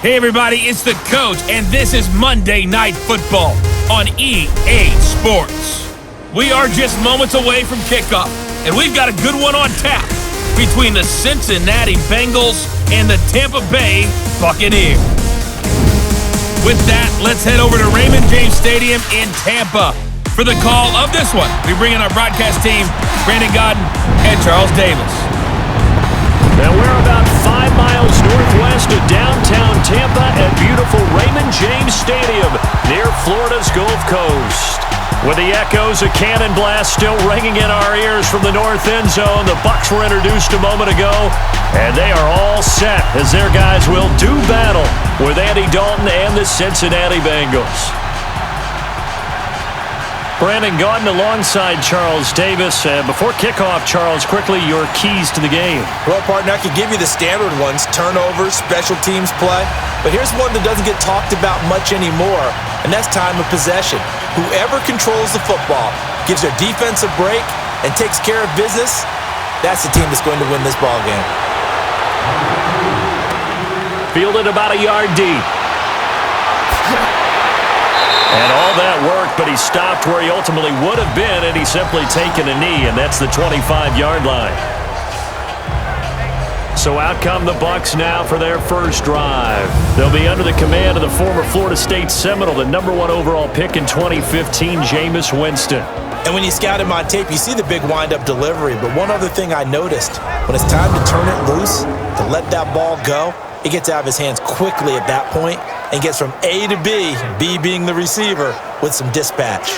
Hey everybody, it's the coach, and this is Monday Night Football on EA Sports. We are just moments away from kickoff, and we've got a good one on tap between the Cincinnati Bengals and the Tampa Bay Buccaneers. With that, let's head over to Raymond James Stadium in Tampa for the call of this one. We bring in our broadcast team, Brandon Godden and Charles Davis. And we're about 5 miles northwest of downtown Tampa at beautiful Raymond James Stadium near Florida's Gulf Coast. With the echoes of cannon blasts still ringing in our ears from the north end zone, the Bucs were introduced a moment ago, and they are all set as their guys will do battle with Andy Dalton and the Cincinnati Bengals. Brandon Godden alongside Charles Davis. Before kickoff, Charles, quickly your keys to the game. Well, partner, I could give you the standard ones, turnovers, special teams play. But here's one that doesn't get talked about much anymore, and that's time of possession. Whoever controls the football, gives their defense a break, and takes care of business, that's the team that's going to win this ball game. Fielded about a yard deep. And all that worked, but he stopped where he ultimately would have been, and he's simply taken a knee, and that's the 25-yard line. So out come the Bucs now for their first drive. They'll be under the command of the former Florida State Seminole, the #1 overall pick in 2015, Jameis Winston. And when you scout him on tape, you see the big wind-up delivery. But one other thing I noticed, when it's time to turn it loose, to let that ball go, it gets out of his hands quickly at that point and gets from A to B, B being the receiver, with some dispatch.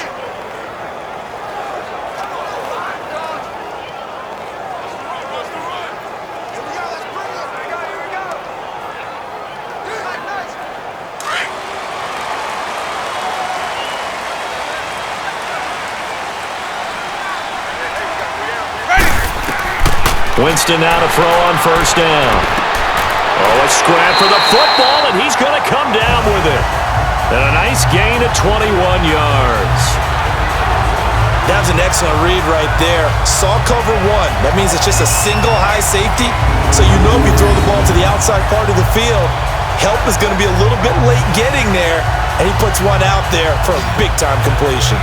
Winston now to throw on first down. Oh, a scrap for the football, and he's going to come down with it. And a nice gain of 21 yards. That was an excellent read right there. Saw cover one. That means it's just a single high safety. So you know if you throw the ball to the outside part of the field, help is going to be a little bit late getting there. And he puts one out there for a big-time completion.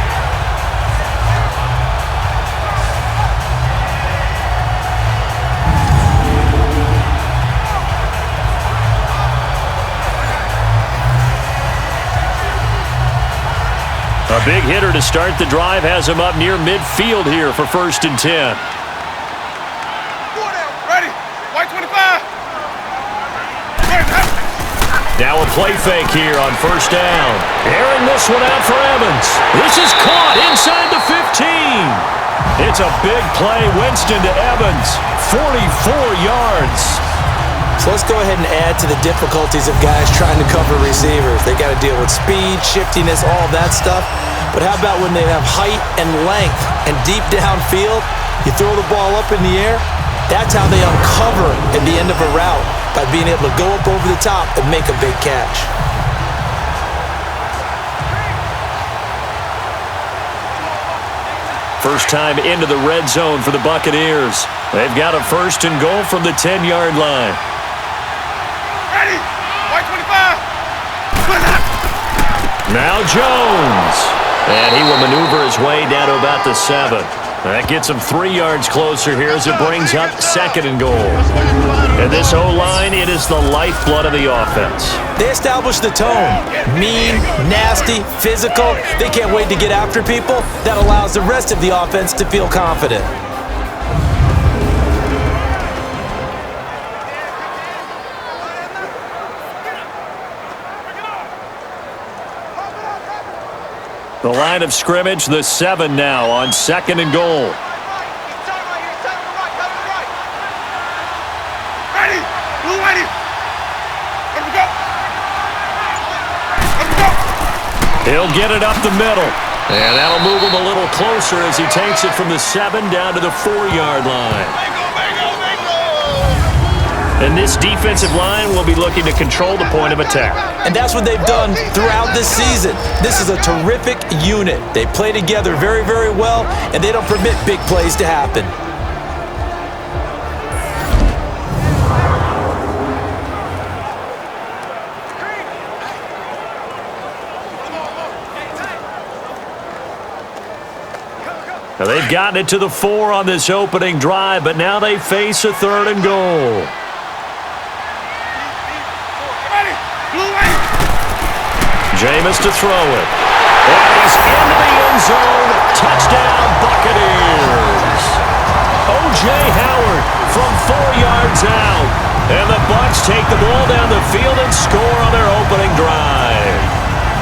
A big hitter to start the drive has him up near midfield here for 1st and 10. Ready, white 25. Now a play fake here on first down. Airing this one out for Evans. This is caught inside the 15. It's a big play. Winston to Evans. 44 yards. So let's go ahead and add to the difficulties of guys trying to cover receivers. They got to deal with speed, shiftiness, all that stuff. But how about when they have height and length and deep downfield? You throw the ball up in the air. That's how they uncover at the end of a route, by being able to go up over the top and make a big catch. First time into the red zone for the Buccaneers. They've got a 1st and goal from the 10-yard line. Ready, white 25. Now Jones. And he will maneuver his way down to about the 7. That gets him 3 yards closer here as it brings up 2nd and goal. And this O-line, it is the lifeblood of the offense. They establish the tone. Mean, nasty, physical. They can't wait to get after people. That allows the rest of the offense to feel confident. The line of scrimmage, the 7 now on 2nd and goal. Ready, blue ready. Let me go. Let me go. He'll get it up the middle. And that'll move him a little closer as he takes it from the 7 down to the 4-yard line. And this defensive line will be looking to control the point of attack. And that's what they've done throughout this season. This is a terrific unit. They play together very, very well, and they don't permit big plays to happen. They've gotten it to the 4 on this opening drive, but now they face a 3rd and goal. Jameis to throw it. And he's into the end zone. Touchdown, Buccaneers. O.J. Howard from 4 yards out. And the Bucs take the ball down the field and score on their opening drive.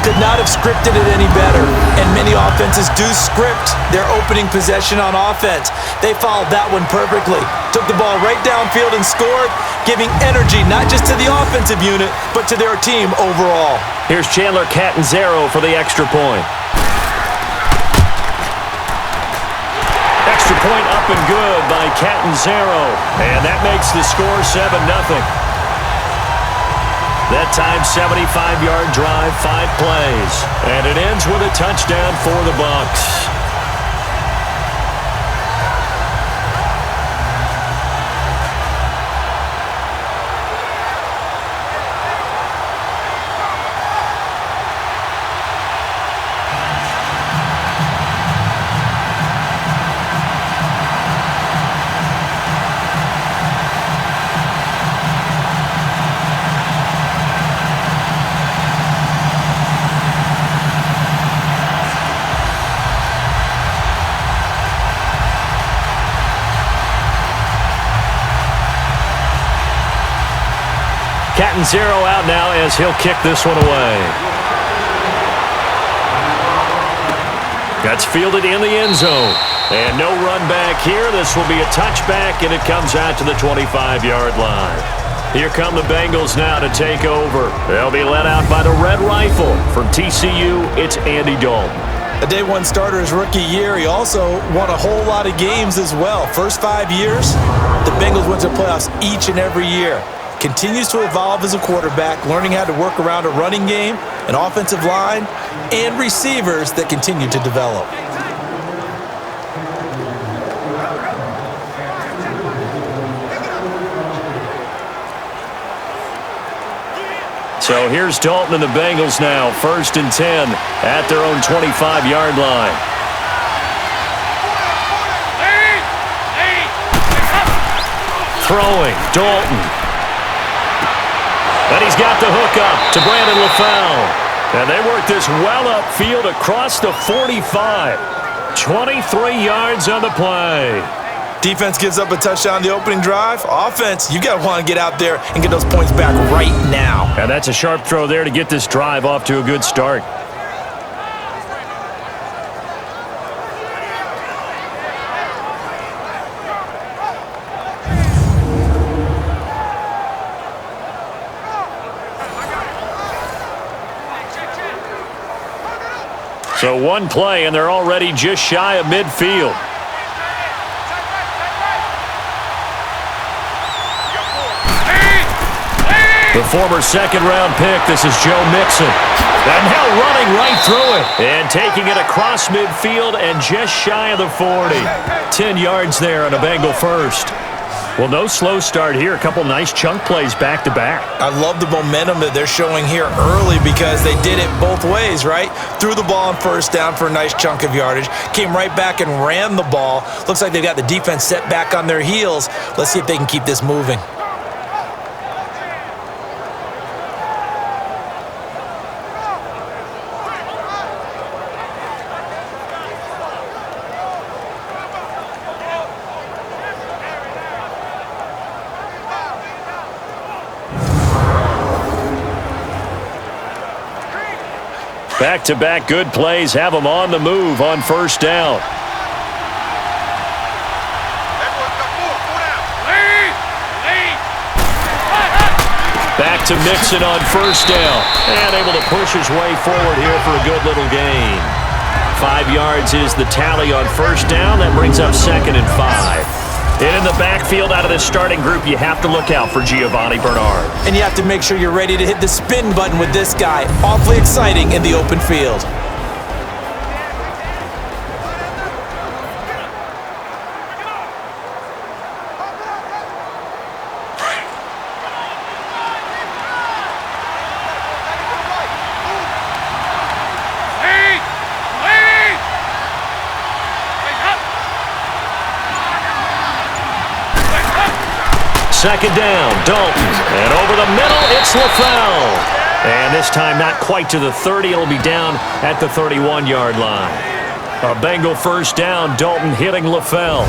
Could not have scripted it any better. And many offenses do script their opening possession on offense. They followed that one perfectly. Took the ball right downfield and scored, giving energy not just to the offensive unit, but to their team overall. Here's Chandler Catanzaro for the extra point. Extra point up and good by Catanzaro. And that makes the score 7-0. That time, 75-yard drive, 5 plays. And it ends with a touchdown for the Bucs. Catanzaro out now as he'll kick this one away. That's fielded in the end zone. And no run back here. This will be a touchback, and it comes out to the 25-yard line. Here come the Bengals now to take over. They'll be led out by the Red Rifle. From TCU, it's Andy Dalton. A day 1 starter his rookie year. He also won a whole lot of games as well. First 5 years, the Bengals went to the playoffs each and every year. Continues to evolve as a quarterback, learning how to work around a running game, an offensive line, and receivers that continue to develop. So here's Dalton and the Bengals now, 1st and 10 at their own 25-yard line. Throwing, Dalton. And he's got the hook up to Brandon LaFell. And they work this well upfield across the 45. 23 yards on the play. Defense gives up a touchdown on the opening drive. Offense, you got to want to get out there and get those points back right now. And that's a sharp throw there to get this drive off to a good start. So 1 play, and they're already just shy of midfield. The former 2nd-round pick, this is Joe Mixon. And now running right through it. And taking it across midfield and just shy of the 40. 10 yards there on a Bengal first. Well, no slow start here. A couple nice chunk plays back-to-back. I love the momentum that they're showing here early because they did it both ways, right? Threw the ball on 1st down for a nice chunk of yardage. Came right back and ran the ball. Looks like they've got the defense set back on their heels. Let's see if they can keep this moving. Back-to-back good plays have them on the move on 1st down. Back to Mixon on 1st down. And able to push his way forward here for a good little gain. 5 yards is the tally on 1st down. That brings up 2nd and 5. And in the backfield out of this starting group, you have to look out for Giovanni Bernard. And you have to make sure you're ready to hit the spin button with this guy. Awfully exciting in the open field. second down. Dalton. And over the middle, it's LaFell. And this time not quite to the 30. It'll be down at the 31-yard line. A Bengal first down. Dalton hitting LaFell.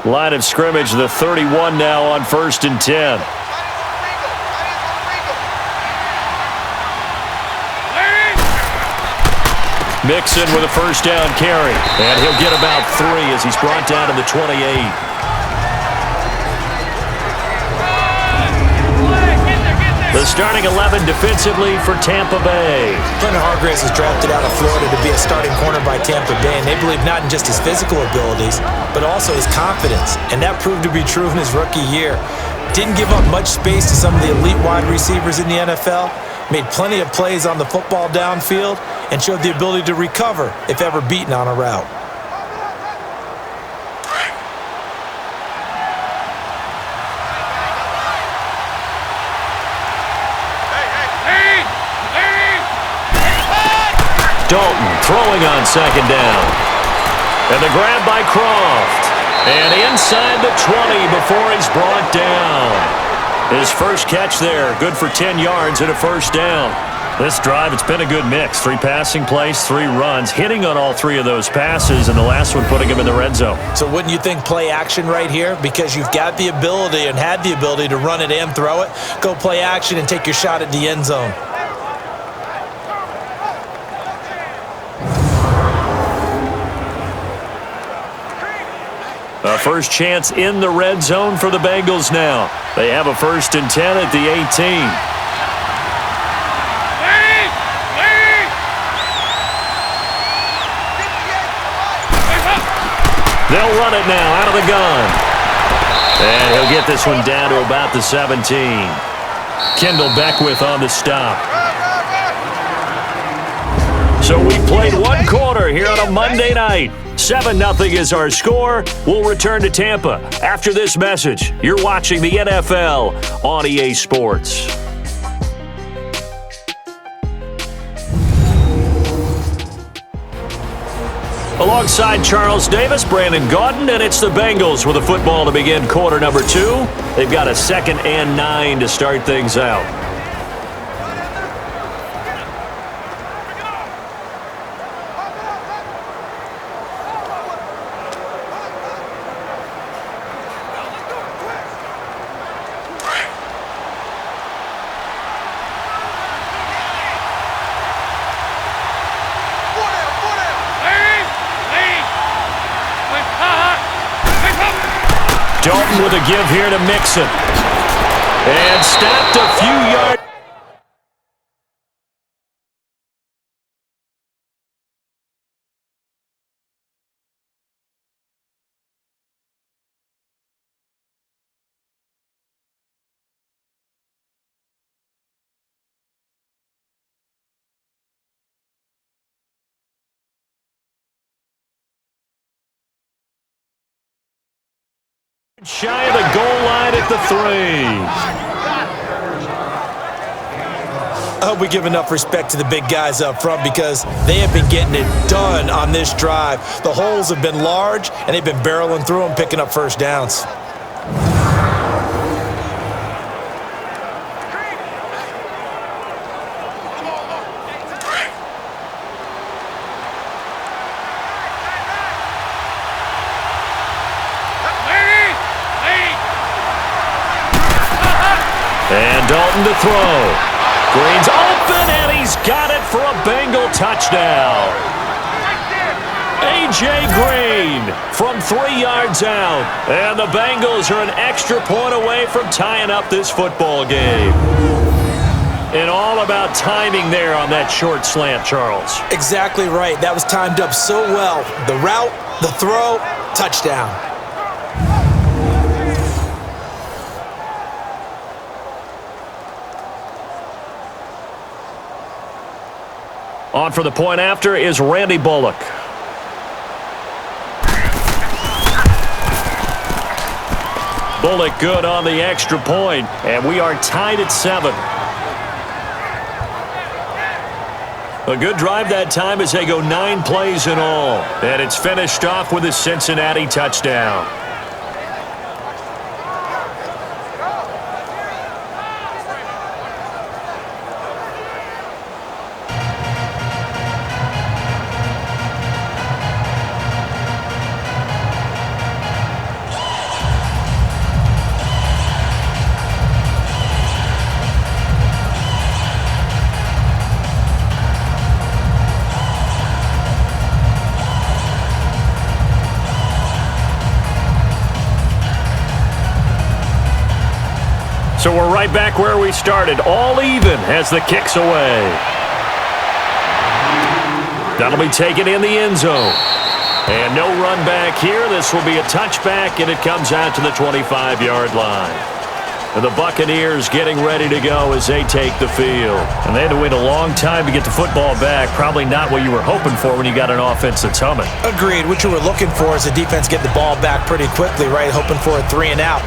Line of scrimmage, the 31 now on 1st and 10. Mixon with a first down carry. And he'll get about 3 as he's brought down to the 28. The starting 11 defensively for Tampa Bay. Clinton Hargraves was drafted out of Florida to be a starting corner by Tampa Bay, and they believe not in just his physical abilities, but also his confidence, and that proved to be true in his rookie year. Didn't give up much space to some of the elite wide receivers in the NFL, made plenty of plays on the football downfield, and showed the ability to recover if ever beaten on a route. Dalton throwing on second down. And the grab by Croft. And inside the 20 before he's brought down. His first catch there, good for 10 yards and a first down. This drive, it's been a good mix. 3 passing plays, 3 runs, hitting on all 3 of those passes, and the last one putting him in the red zone. So wouldn't you think play action right here? Because you've got the ability and had the ability to run it and throw it. Go play action and take your shot at the end zone. A first chance in the red zone for the Bengals now. They have a 1st and 10 at the 18. They'll run it now out of the gun. And he'll get this one down to about the 17. Kendall Beckwith on the stop. So we played 1 quarter here on a Monday night. 7-0 is our score. We'll return to Tampa after this message. You're watching the NFL on EA Sports. Alongside Charles Davis, Brandon Gaudin, and it's the Bengals with a football to begin quarter number 2. They've got a 2nd and 9 to start things out. Dalton with a give here to Mixon. And stopped a few yards. Shy of the goal line at the 3. I hope we give enough respect to the big guys up front because they have been getting it done on this drive. The holes have been large, and they've been barreling through them, picking up first downs. And Dalton to throw. Green's open, and he's got it for a Bengal touchdown. A.J. Green from 3 yards out. And the Bengals are an extra point away from tying up this football game. And all about timing there on that short slant, Charles. Exactly right. That was timed up so well. The route, the throw, touchdown. On for the point after is Randy Bullock. Bullock good on the extra point, and we are tied at 7. A good drive that time as they go 9 plays in all. And it's finished off with a Cincinnati touchdown. So we're right back where we started, all even as the kick's away. That'll be taken in the end zone. And no run back here. This will be a touchback, and it comes out to the 25-yard line. And the Buccaneers getting ready to go as they take the field. And they had to wait a long time to get the football back. Probably not what you were hoping for when you got an offense that's humming. Agreed. What you were looking for is the defense get the ball back pretty quickly, right? Hoping for a 3-and-out.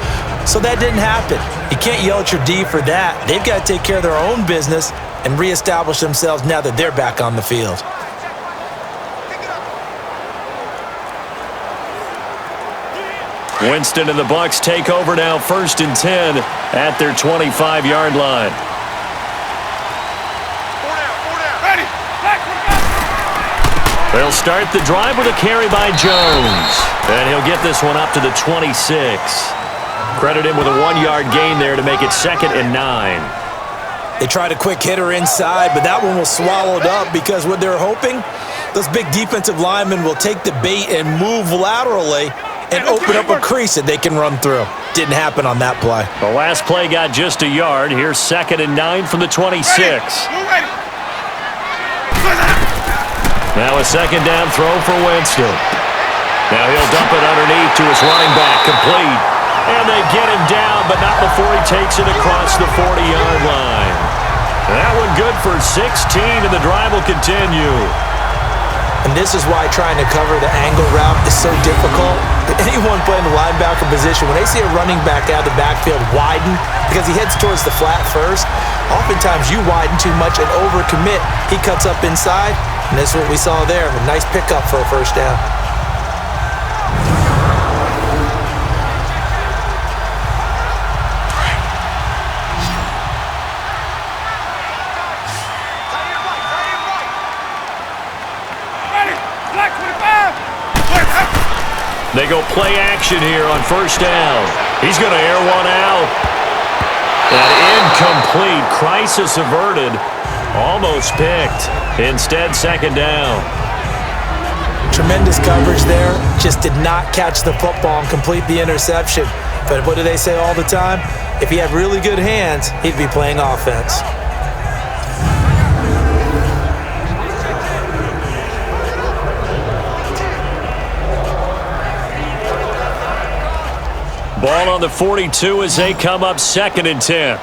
So that didn't happen. You can't yell at your D for that. They've got to take care of their own business and reestablish themselves now that they're back on the field. Winston and the Bucs take over now, 1st and 10 at their 25-yard line. They'll start the drive with a carry by Jones. And he'll get this one up to the 26. Credit him with a 1-yard gain there to make it 2nd and 9. They tried a quick hitter inside, but that one was swallowed up because what they're hoping, those big defensive linemen will take the bait and move laterally and open up a crease that they can run through. Didn't happen on that play. The last play got just a yard. Here's 2nd and 9 from the 26. Now a 2nd down throw for Winston. Now he'll dump it underneath to his running back, complete. And they get him down, but not before he takes it across the 40-yard line. That one good for 16, and the drive will continue. And this is why trying to cover the angle route is so difficult. Anyone playing the linebacker position, when they see a running back out of the backfield widen, because he heads towards the flat first, oftentimes you widen too much and overcommit. He cuts up inside, and that's what we saw there. A nice pickup for a 1st down. They go play action here on 1st down. He's going to air one out. And incomplete. Crisis averted. Almost picked. Instead, 2nd down. Tremendous coverage there. Just did not catch the football and complete the interception. But what do they say all the time? If he had really good hands, he'd be playing offense. Ball on the 42 as they come up 2nd and 10.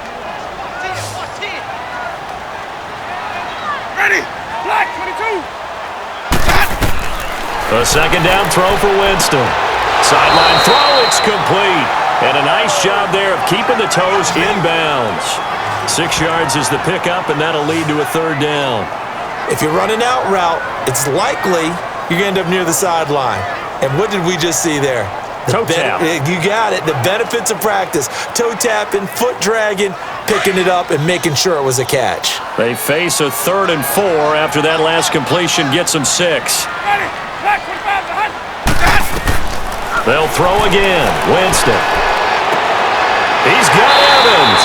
Ready. Black 22. A 2nd down throw for Winston. Sideline throw, it's complete. And a nice job there of keeping the toes inbounds. 6 yards is the pickup, and that'll lead to a 3rd down. If you're running out route, it's likely you're going to end up near the sideline. And what did we just see there? Toe tap. You got it. The benefits of practice. Toe tapping, foot dragging, picking it up, and making sure it was a catch. They face a 3rd and 4 after that last completion gets them 6. They'll throw again. Winston. He's got Evans.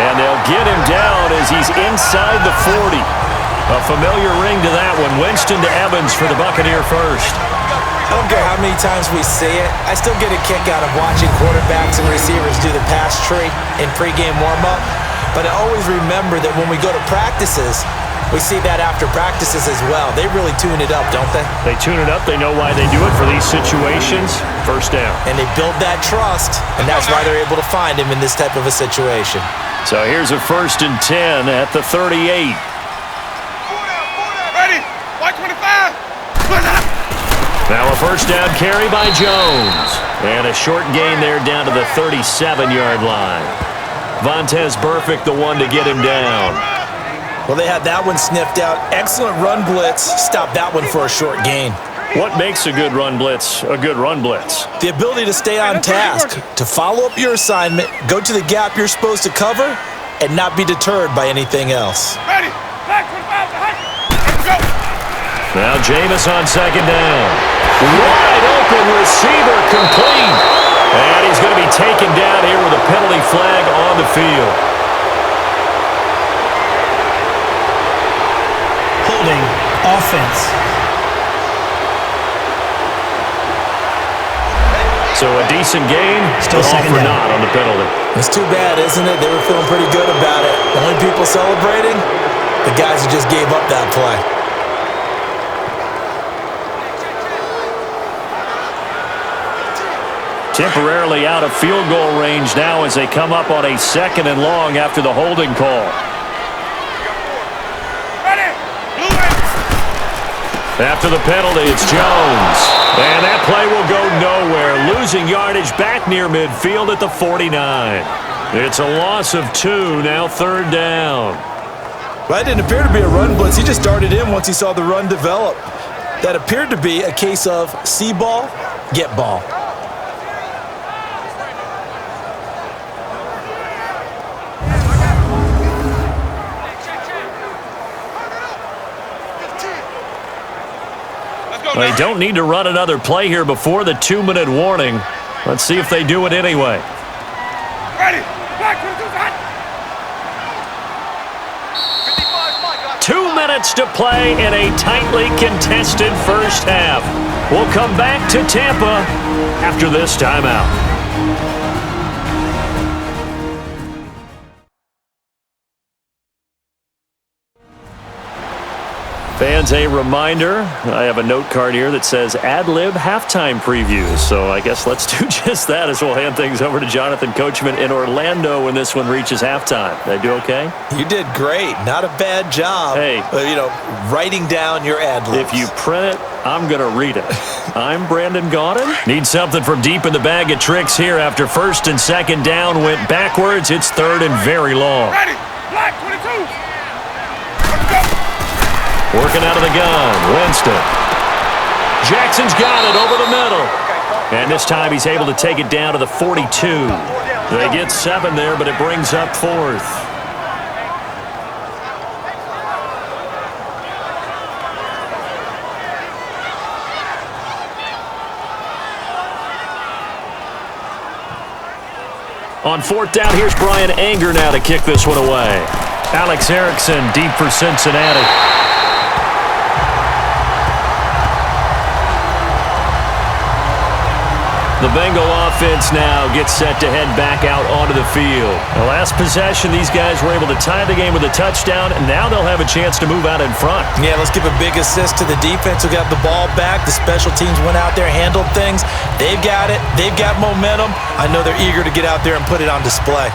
And they'll get him down as he's inside the 40. A familiar ring to that one. Winston to Evans for the Buccaneer first. I don't care how many times we see it. I still get a kick out of watching quarterbacks and receivers do the pass tree in pregame warm-up. But I always remember that when we go to practices, we see that after practices as well. They really tune it up, don't they? They tune it up. They know why they do it for these situations. 1st down. And they build that trust, and that's why they're able to find him in this type of a situation. So here's a 1st and 10 at the 38. Ready. White 25. Now a first down carry by Jones. And a short gain there down to the 37-yard line. Vontaze Burfict, the one to get him down. Well, they had that one sniffed out. Excellent run blitz. Stop that one for a short gain. What makes a good run blitz a good run blitz? The ability to stay on task, to follow up your assignment, go to the gap you're supposed to cover, and not be deterred by anything else. Ready. Now Jameis on second down. Wide open receiver complete. And he's going to be taken down here with a penalty flag on the field. Holding offense. So a decent gain, Still but all second for down. naught on the penalty. It's too bad, isn't it? They were feeling pretty good about it. The only people celebrating, the guys who just gave up that play. Temporarily out of field goal range now as they come up on a 2nd and long after the holding call. After the penalty, it's Jones. And that play will go nowhere. Losing yardage back near midfield at the 49. It's a loss of 2, now 3rd down. Well, that didn't appear to be a run blitz. He just started in once he saw the run develop. That appeared to be a case of see ball, get ball. They don't need to run another play here before the 2-minute warning. Let's see if they do it anyway. Ready. 2 minutes to play in a tightly contested first half. We'll come back to Tampa after this timeout. Fans, a reminder, I have a note card here that says ad-lib halftime previews. So I guess let's do just that as we'll hand things over to Jonathan Coachman in Orlando when this one reaches halftime. Did I do okay? You did great. Not a bad job. Hey. Writing down your ad-libs. If you print it, I'm going to read it. I'm Brandon Gaudin. Need something from deep in the bag of tricks here after 1st and 2nd down went backwards. It's 3rd and very long. Ready. Black 22. Working out of the gun, Winston. Jackson's got it over the middle. And this time he's able to take it down to the 42. They get 7 there, but it brings up 4th. On 4th down, here's Brian Anger now to kick this one away. Alex Erickson deep for Cincinnati. The Bengal offense now gets set to head back out onto the field. The last possession, these guys were able to tie the game with a touchdown, and now they'll have a chance to move out in front. Yeah, let's give a big assist to the defense who got the ball back. The special teams went out there, handled things. They've got it. They've got momentum. I know they're eager to get out there and put it on display.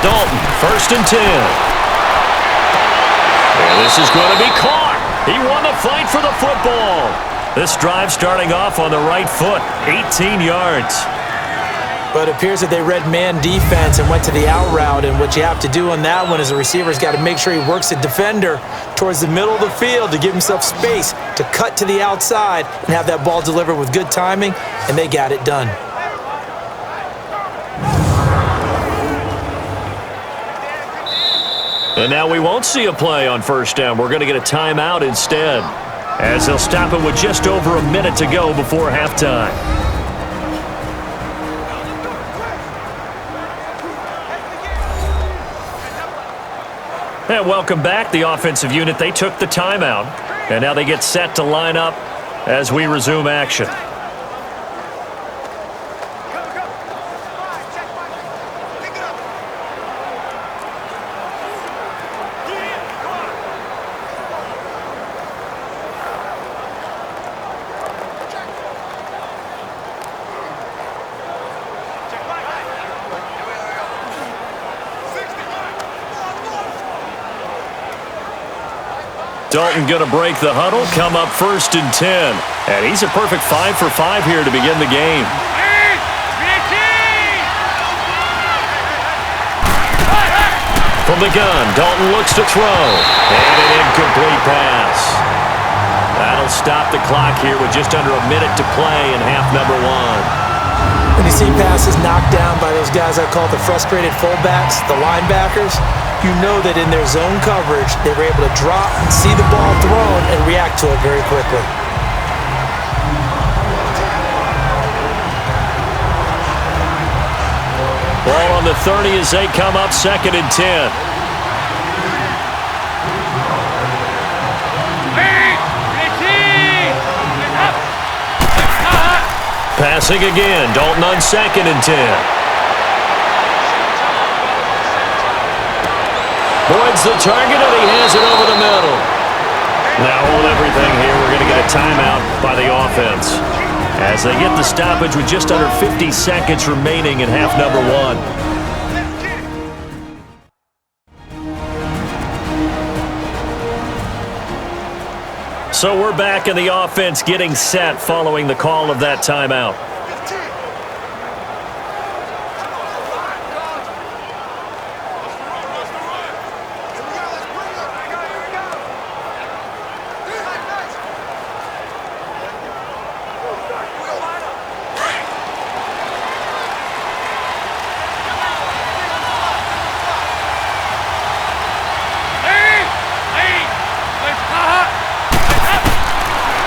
Dalton, 1st and 10. And this is going to be caught. He won the fight for the football. This drive starting off on the right foot, 18 yards. But it appears that they read man defense and went to the out route, and what you have to do on that one is the receiver's got to make sure he works the defender towards the middle of the field to give himself space to cut to the outside and have that ball delivered with good timing, and they got it done. And now we won't see a play on 1st down. We're going to get a timeout instead, as they'll stop it with just over a minute to go before halftime. And welcome back, the offensive unit. They took the timeout, and now they get set to line up as we resume action. Dalton going to break the huddle, come up 1st and 10. And he's a perfect 5 for 5 here to begin the game. From the gun, Dalton looks to throw. And an incomplete pass. That'll stop the clock here with just under a minute to play in half number 1. When you see passes knocked down by those guys I call the frustrated fullbacks, the linebackers, you know that in their zone coverage, they were able to drop, see the ball thrown, and react to it very quickly. Ball on the 30 as they come up 2nd and 10. Passing again. Dalton on 2nd and 10. Boyd's the target, and he has it over the middle. Now hold everything here. We're going to get a timeout by the offense as they get the stoppage with just under 50 seconds remaining in half number 1. So we're back in the offense getting set following the call of that timeout.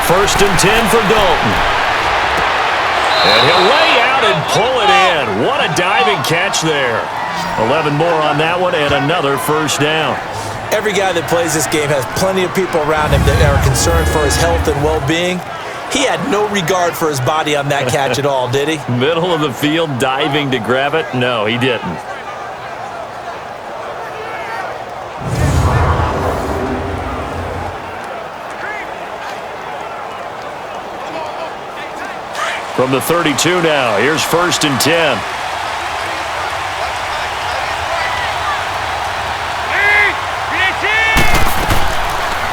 First and 10 for Dalton. And he'll lay out and pull it in. What a diving catch there. 11 more on that one and another first down. Every guy that plays this game has plenty of people around him that are concerned for his health and well-being. He had no regard for his body on that catch at all, did he? Middle of the field diving to grab it? No, he didn't. From the 32 now, here's 1st and 10.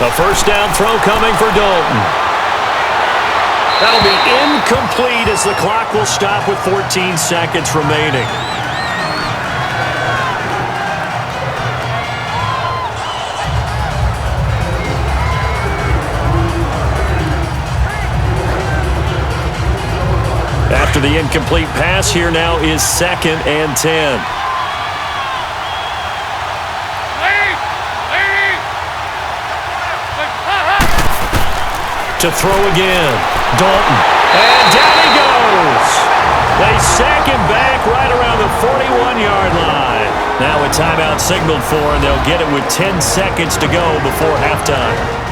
A first down throw coming for Dalton. That'll be incomplete as the clock will stop with 14 seconds remaining. After the incomplete pass, here now is 2nd and 10. To throw again. Dalton. And down he goes. They sack him back right around the 41-yard line. Now a timeout signaled for, and they'll get it with 10 seconds to go before halftime.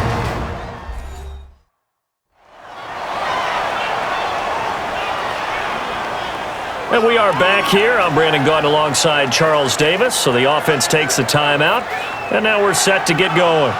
And we are back here. I'm Brandon Gaudin alongside Charles Davis. So the offense takes the timeout, and now we're set to get going.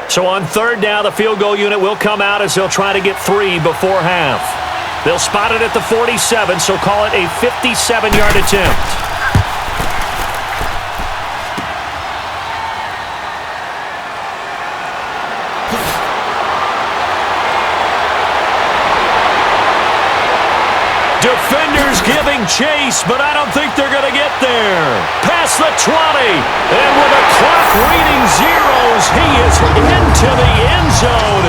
So on 3rd down, the field goal unit will come out as they'll try to get 3 before half. They'll spot it at the 47, so call it a 57-yard attempt. Defenders giving chase, but I don't think they're going to get there. Past the 20, and with the clock reading zeros, he is into the end zone.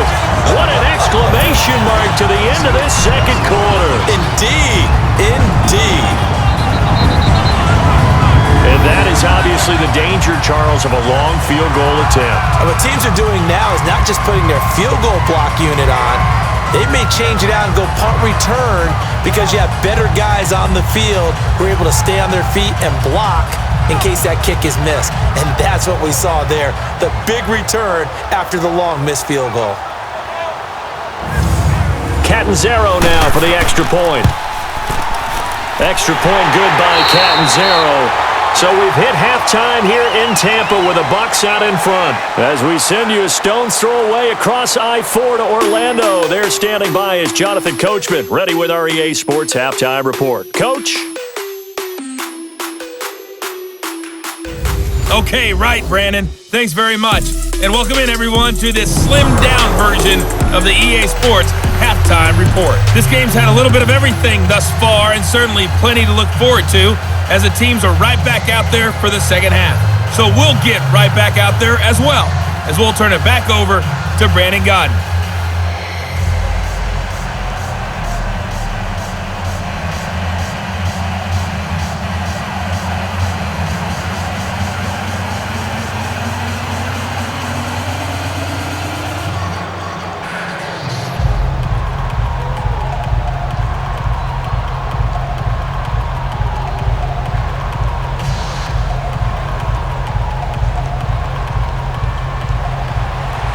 What an exclamation mark to the end of this second quarter. Indeed, indeed. And that is obviously the danger, Charles, of a long field goal attempt. And what teams are doing now is not just putting their field goal block unit on. They may change it out and go punt return because you have better guys on the field who are able to stay on their feet and block in case that kick is missed. And that's what we saw there, the big return after the long missed field goal. Catanzaro now for the extra point. Extra point good by Catanzaro. So we've hit halftime here in Tampa with the Bucs out in front. As we send you a stone's throw away across I-4 to Orlando. There standing by is Jonathan Coachman, ready with our EA Sports Halftime Report. Coach? Okay, right, Brandon. Thanks very much. And welcome in, everyone, to this slimmed-down version of the EA Sports Halftime Report. This game's had a little bit of everything thus far, and certainly plenty to look forward to, as the teams are right back out there for the second half. So we'll get right back out there as well, as we'll turn it back over to Brandon Godden.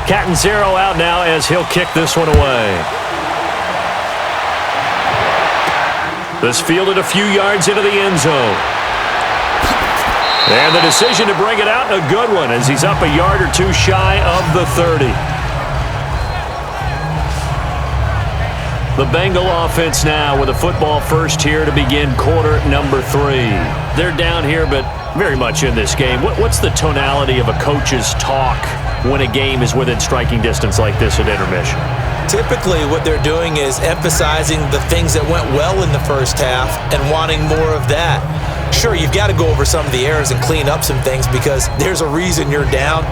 Cat and zero out now as he'll kick this one away. This fielded a few yards into the end zone. And the decision to bring it out, a good one, as he's up a yard or two shy of the 30. The Bengal offense now with a football first here to begin quarter number 3. They're down here, but very much in this game. What's the tonality of a coach's talk when a game is within striking distance like this at intermission? Typically, what they're doing is emphasizing the things that went well in the first half and wanting more of that. Sure, you've got to go over some of the errors and clean up some things because there's a reason you're down.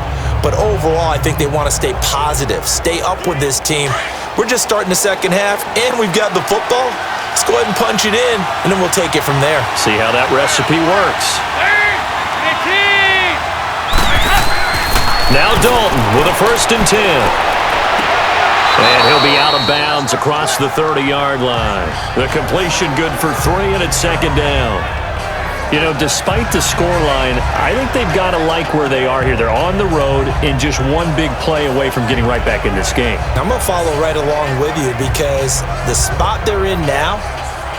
But overall, I think they want to stay positive, stay up with this team. We're just starting the second half, and we've got the football. Let's go ahead and punch it in, and then we'll take it from there. See how that recipe works. Now Dalton with a 1st and 10. And he'll be out of bounds across the 30-yard line. The completion good for 3, and it's 2nd down. You know, despite the scoreline, I think they've got to like where they are here. They're on the road and just one big play away from getting right back in this game. I'm going to follow right along with you because the spot they're in now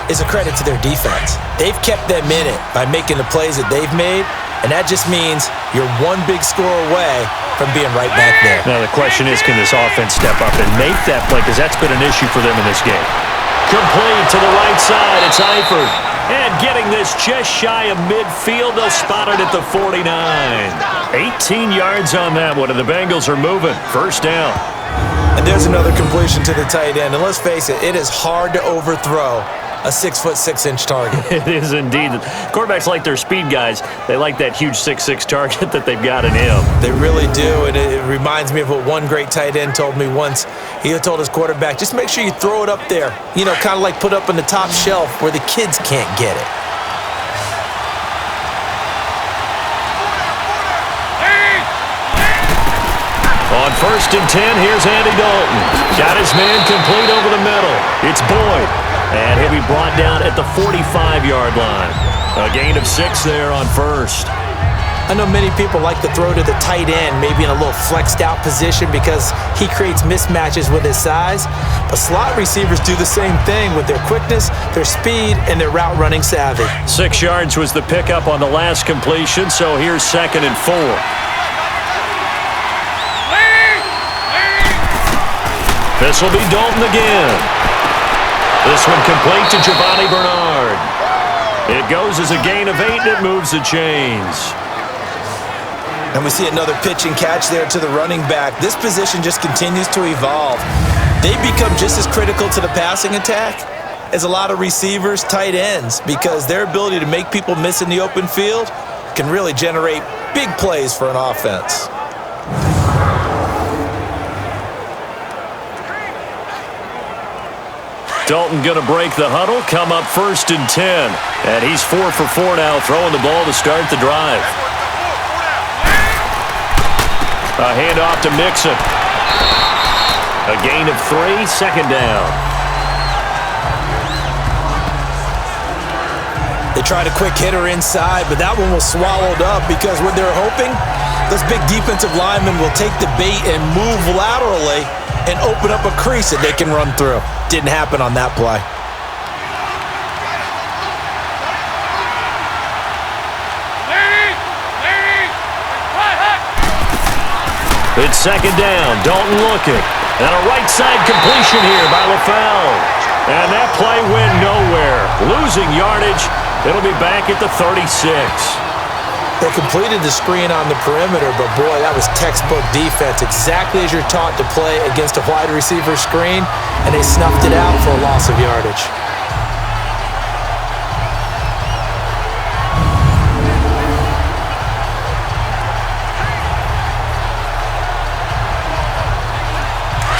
is a credit to their defense. They've kept them in it by making the plays that they've made, and that just means you're one big score away from being right back there. Now, the question is, can this offense step up and make that play? Because that's been an issue for them in this game. Complete to the right side. It's Eifert. And getting this just shy of midfield. They'll spot it at the 49. 18 yards on that one, and the Bengals are moving. 1st down. And there's another completion to the tight end. And let's face it, it is hard to overthrow a 6'6" target. It is indeed. Quarterbacks like their speed guys. They like that huge 6'6" target that they've got in him. They really do, and it reminds me of what one great tight end told me once. He told his quarterback, just make sure you throw it up there. You know, kind of like put up on the top shelf where the kids can't get it. On 1st and 10, here's Andy Dalton. Got his man complete over the middle. It's Boyd. And he'll be brought down at the 45-yard line. A gain of 6 there on 1st. I know many people like to throw to the tight end, maybe in a little flexed out position because he creates mismatches with his size. But slot receivers do the same thing with their quickness, their speed, and their route running savvy. 6 yards was the pickup on the last completion, so here's 2nd and 4. This will be Dalton again. This one complete to Giovanni Bernard. It goes as a gain of 8, and it moves the chains. And we see another pitch and catch there to the running back. This position just continues to evolve. They become just as critical to the passing attack as a lot of receivers, tight ends, because their ability to make people miss in the open field can really generate big plays for an offense. Dalton going to break the huddle, come up 1st and 10. And he's 4 for 4 now, throwing the ball to start the drive. A handoff to Mixon. A gain of 3, 2nd down. They tried a quick hitter inside, but that one was swallowed up because what they're hoping, those big defensive linemen will take the bait and move laterally and open up a crease that they can run through. Didn't happen on that play. It's second down. Dalton looking. And a right side completion here by LaFell. And that play went nowhere. Losing yardage. It'll be back at the 36. They completed the screen on the perimeter, but boy, that was textbook defense, exactly as you're taught to play against a wide receiver screen, and they snuffed it out for a loss of yardage.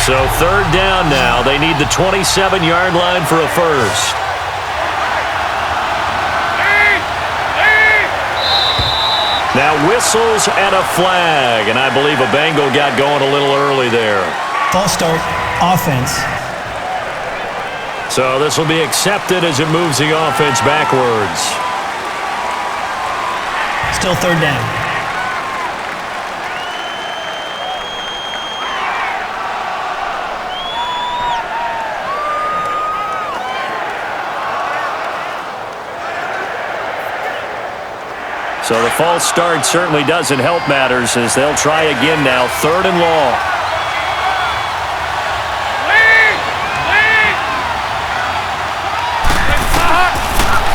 So third down now. They need the 27-yard line for a first. Now whistles and a flag, and I believe a Bengal got going a little early there. False start, offense. So this will be accepted as it moves the offense backwards. Still third down. So the false start certainly doesn't help matters as they'll try again now, third and long.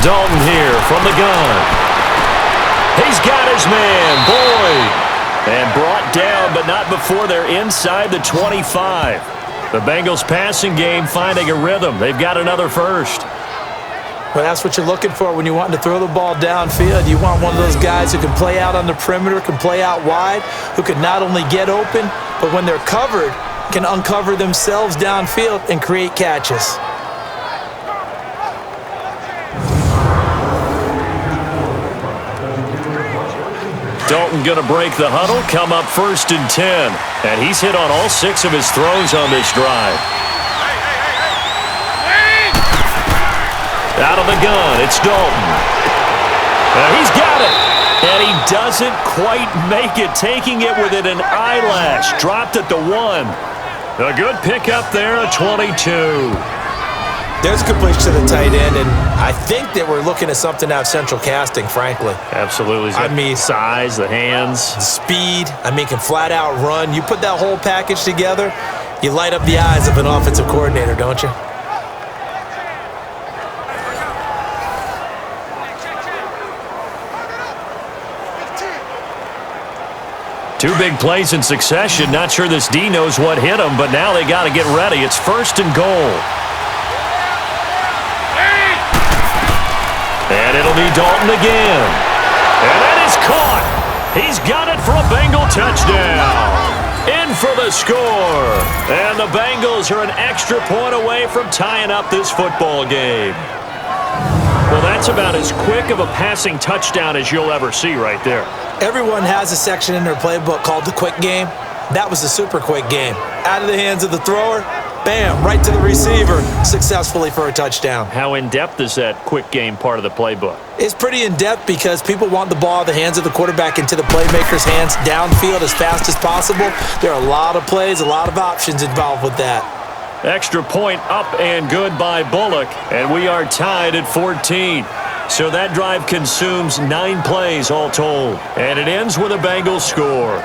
Dalton here from the gun. He's got his man, Boyd. And brought down, but not before they're inside the 25. The Bengals passing game finding a rhythm. They've got another first. Well, that's what you're looking for when you want to throw the ball downfield. You want one of those guys who can play out on the perimeter, can play out wide, who can not only get open, but when they're covered, can uncover themselves downfield and create catches. Dalton going to break the huddle, come up first and 10. And he's hit on all 6 of his throws on this drive. Out of the gun, it's Dalton. He's got it. And he doesn't quite make it, taking it within an eyelash. Dropped at the 1. A good pickup there, a 22. There's a completion to the tight end, and I think that we're looking at something out of central casting, frankly. Absolutely. I mean, size, the hands. Speed, can flat out run. You put that whole package together, you light up the eyes of an offensive coordinator, don't you? Two big plays in succession. Not sure this D knows what hit him, but now they got to get ready. It's first and goal. And it'll be Dalton again. And that is caught. He's got it for a Bengal touchdown. In for the score. And the Bengals are an extra point away from tying up this football game. Well, that's about as quick of a passing touchdown as you'll ever see right there. Everyone has a section in their playbook called the quick game. That was the super quick game. Out of the hands of the thrower, bam, right to the receiver, successfully for a touchdown. How in-depth is that quick game part of the playbook? It's pretty in-depth because people want the ball out of the hands of the quarterback into the playmaker's hands downfield as fast as possible. There are a lot of plays, a lot of options involved with that. Extra point up and good by Bullock, and we are tied at 14. So that drive consumes 9 plays all told, and it ends with a Bengals score.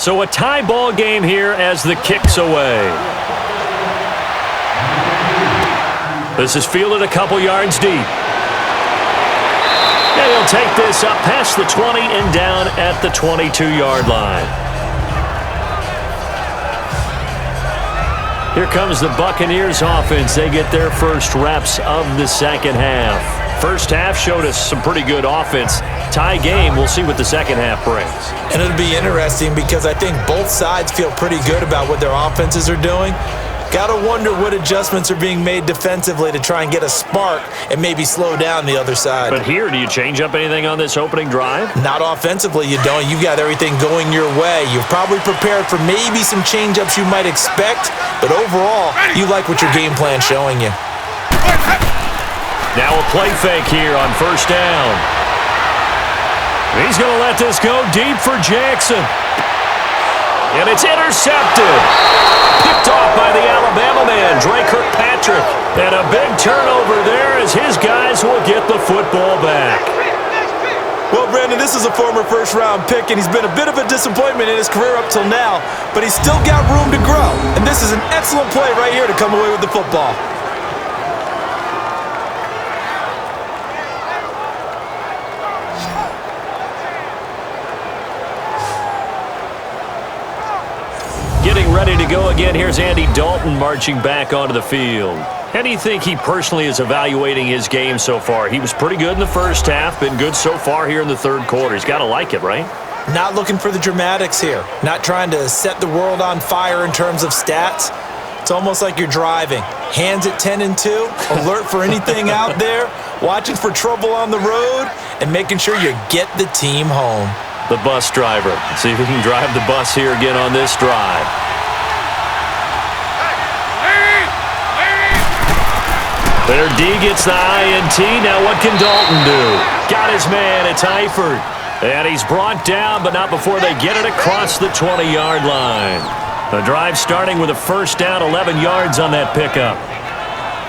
So a tie ball game here as the kick's away. This is fielded a couple yards deep. And he'll take this up past the 20 and down at the 22-yard line. Here comes the Buccaneers offense. They get their first reps of the second half. First half showed us some pretty good offense. Tie game, we'll see what the second half brings. And it'll be interesting because I think both sides feel pretty good about what their offenses are doing. Gotta wonder what adjustments are being made defensively to try and get a spark and maybe slow down the other side. But here, do you change up anything on this opening drive? Not offensively, you don't. You've got everything going your way. You've probably prepared for maybe some change-ups you might expect, but overall, you like what your game plan's showing you. Now a play fake here on first down. He's going to let this go deep for Jackson. And it's intercepted. Picked off by the Alabama man, Dre Kirkpatrick. And a big turnover there as his guys will get the football back. Well, Brandon, this is a former first-round pick, and he's been a bit of a disappointment in his career up till now, but he's still got room to grow. And this is an excellent play right here to come away with the football. Getting ready to go again. Here's Andy Dalton marching back onto the field. How do you think he personally is evaluating his game so far? He was pretty good in the first half, been good so far here in the third quarter. He's got to like it, right? Not looking for the dramatics here. Not trying to set the world on fire in terms of stats. It's almost like you're driving. Hands at 10 and 2, alert for anything out there, watching for trouble on the road, and making sure you get the team home. The bus driver. See if he can drive the bus here again on this drive. Their D gets the INT. Now what can Dalton do? Got his man. It's Eifert. And he's brought down, but not before they get it across the 20-yard line. The drive starting with a first down, 11 yards on that pickup.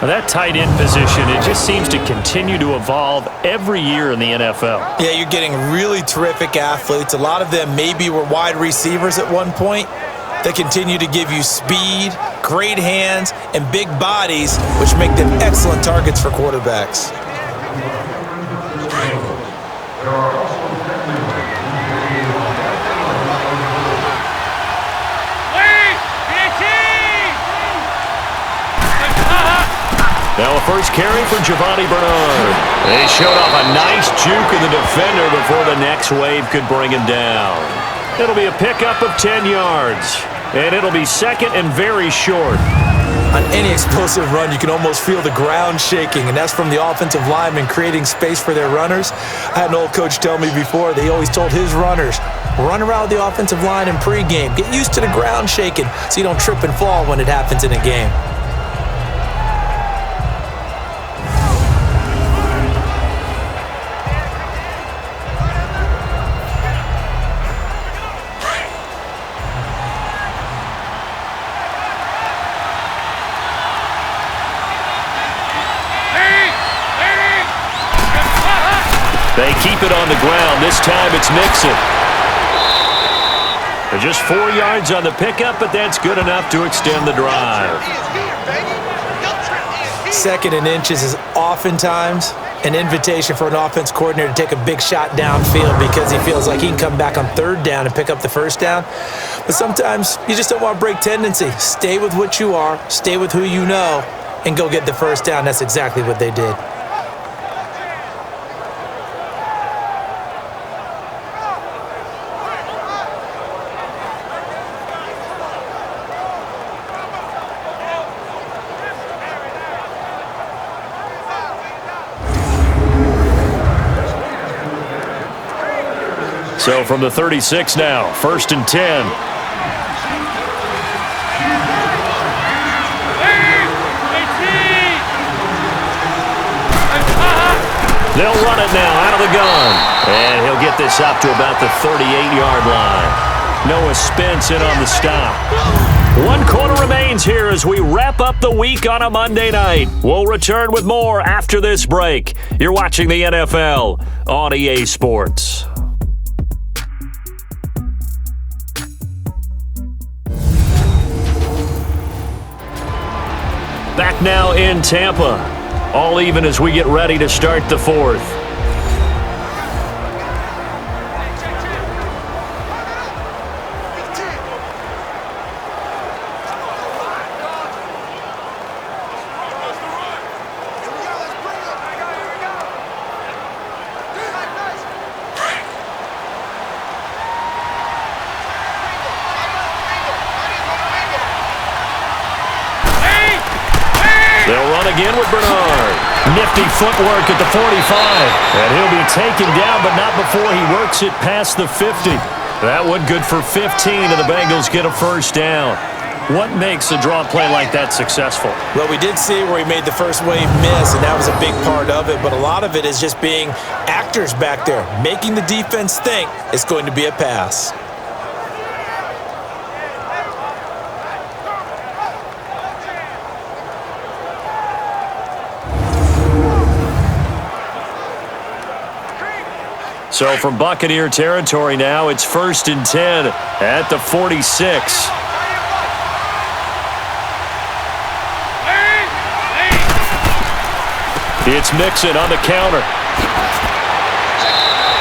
Now that tight end position, it just seems to continue to evolve every year in the NFL. Yeah, you're getting really terrific athletes. A lot of them maybe were wide receivers at one point. They continue to give you speed, great hands, and big bodies, which make them excellent targets for quarterbacks. Now a first carry for Giovanni Bernard. They showed off a nice juke of the defender before the next wave could bring him down. It'll be a pickup of 10 yards, and it'll be second and very short. On any explosive run, you can almost feel the ground shaking, and that's from the offensive linemen creating space for their runners. I had an old coach tell me before, they always told his runners, run around the offensive line in pregame. Get used to the ground shaking so you don't trip and fall when it happens in a game. They keep it on the ground. This time it's Mixon. They're just 4 yards on the pickup, but that's good enough to extend the drive. Second and inches is oftentimes an invitation for an offense coordinator to take a big shot downfield because he feels like he can come back on third down and pick up the first down. But sometimes you just don't want to break tendency. Stay with what you are, stay with who you know, and go get the first down. That's exactly what they did. So from the 36 now, first and 10. They'll run it now out of the gun. And he'll get this up to about the 38-yard line. Noah Spence in on the stop. 1 quarter remains here as we wrap up the week on a Monday night. We'll return with more after this break. You're watching the NFL on EA Sports. Back now in Tampa. All even as we get ready to start the fourth. again with Bernard. Nifty footwork at the 45. And he'll be taken down, but not before he works it past the 50. That one good for 15, and the Bengals get a first down. What makes a draw play like that successful? Well, we did see where he made the first wave miss, and that was a big part of it. But a lot of it is just being actors back there, making the defense think it's going to be a pass. So from Buccaneer territory now, it's 1st and 10 at the 46. It's Mixon on the counter.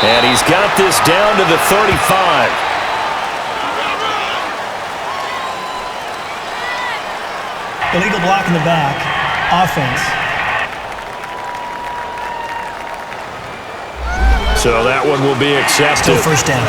And he's got this down to the 35. Illegal block in the back. Offense. So that one will be accepted. Still first down.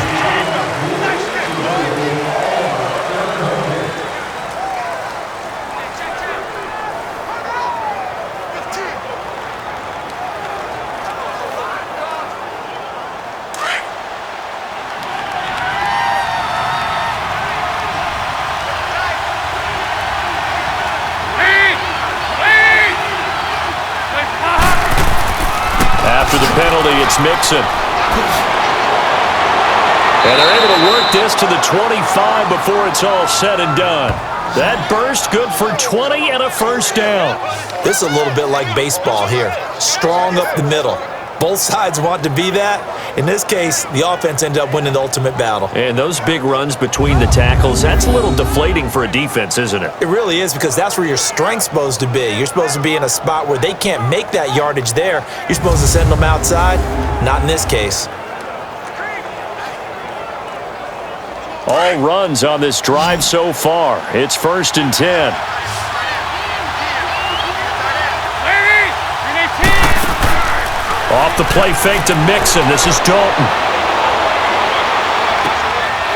After the penalty, it's Mixon. And they're able to work this to the 25 before it's all said and done. That burst good for 20 and a first down. This is a little bit like baseball here. Strong up the middle. Both sides want to be that. In this case, the offense ended up winning the ultimate battle. And those big runs between the tackles, that's a little deflating for a defense, isn't it? It really is, because that's where your strength's supposed to be. You're supposed to be in a spot where they can't make that yardage there. You're supposed to send them outside. Not in this case. All runs on this drive so far. It's 1st and 10. Off the play fake to Mixon. This is Dalton.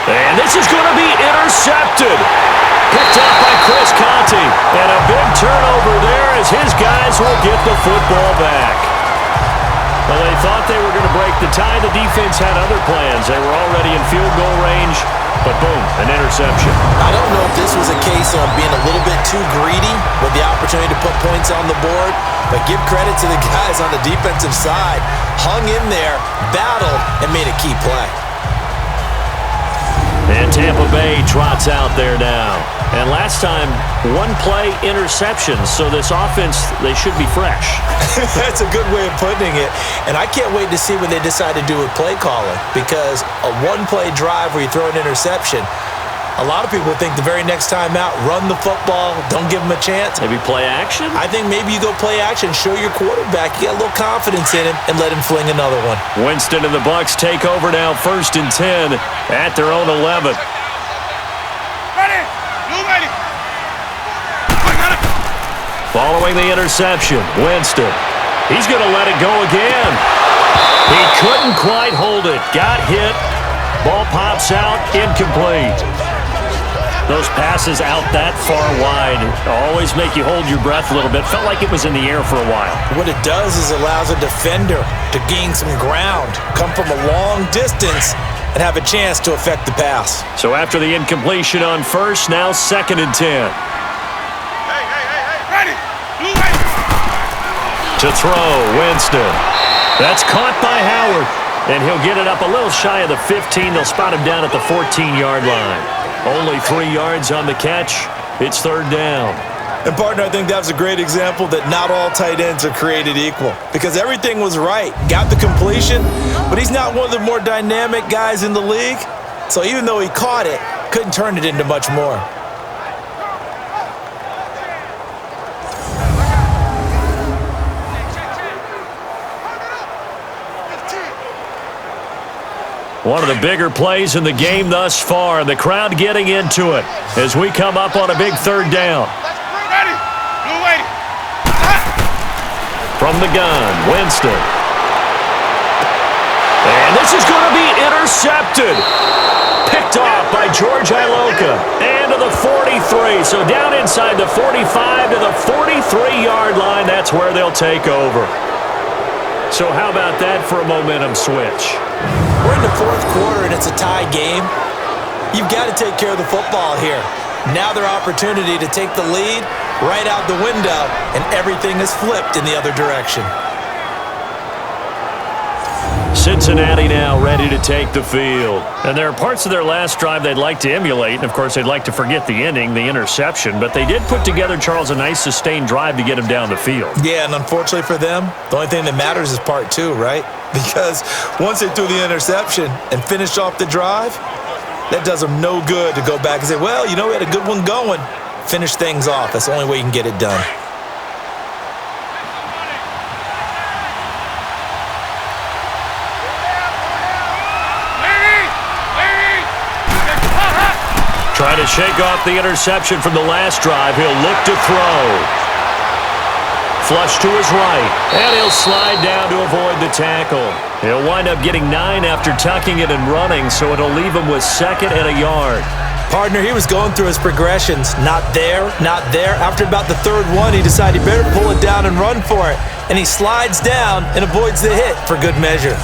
And this is going to be intercepted. Picked up by Chris Conte. And a big turnover there as his guys will get the football back. Well, they thought they were going to break the tie. The defense had other plans. They were already in field goal range. But boom, an interception. I don't know if this was a case of being a little bit too greedy with the opportunity to put points on the board, but give credit to the guys on the defensive side. Hung in there, battled, and made a key play. And Tampa Bay trots out there now. And last time, one play interceptions, so this offense, they should be fresh. That's a good way of putting it. And I can't wait to see what they decide to do with play calling, because a one-play drive where you throw an interception, a lot of people think the very next time out, run the football, don't give them a chance. Maybe play action? I think maybe you go play action, show your quarterback, you got a little confidence in him, and let him fling another one. Winston and the Bucs take over now, 1st and 10 at their own 11. Ready! You ready? Following the interception, Winston. He's going to let it go again. He couldn't quite hold it. Got hit. Ball pops out, incomplete. Those passes out that far wide always make you hold your breath a little bit. Felt like it was in the air for a while. What it does is allows a defender to gain some ground, come from a long distance, and have a chance to affect the pass. So after the incompletion on first, now 2nd and 10. Hey! Ready! You ready? To throw, Winston. That's caught by Howard. And he'll get it up a little shy of the 15. They'll spot him down at the 14-yard line. Only 3 yards on the catch. It's 3rd down. And, partner, I think that was a great example that not all tight ends are created equal, because everything was right. Got the completion, but he's not one of the more dynamic guys in the league. So even though he caught it, couldn't turn it into much more. One of the bigger plays in the game thus far. The crowd getting into it as we come up on a big 3rd down. Ready! You ready? From the gun, Winston. And this is going to be intercepted. Picked off by George Iloka. And to the 43. So down inside inside the 45 to the 43-yard line. That's where they'll take over. So how about that for a momentum switch? We're in the fourth quarter, and it's a tie game. You've got to take care of the football here. Now their opportunity to take the lead right out the window, and everything is flipped in the other direction. Cincinnati now ready to take the field. And there are parts of their last drive they'd like to emulate. And, of course, they'd like to forget the ending, the interception. But they did put together, Charles, a nice sustained drive to get him down the field. Yeah, and unfortunately for them, the only thing that matters is part two, right? Because once they threw the interception and finished off the drive, that does them no good to go back and say, well, you know, we had a good one going. Finish things off. That's the only way you can get it done. Trying to shake off the interception from the last drive. He'll look to throw. Flush to his right. And he'll slide down to avoid the tackle. He'll wind up getting 9 after tucking it and running, so it'll leave him with 2nd and a yard. Partner, he was going through his progressions. Not there, not there. After about the third one, he decided he better pull it down and run for it. And he slides down and avoids the hit for good measure.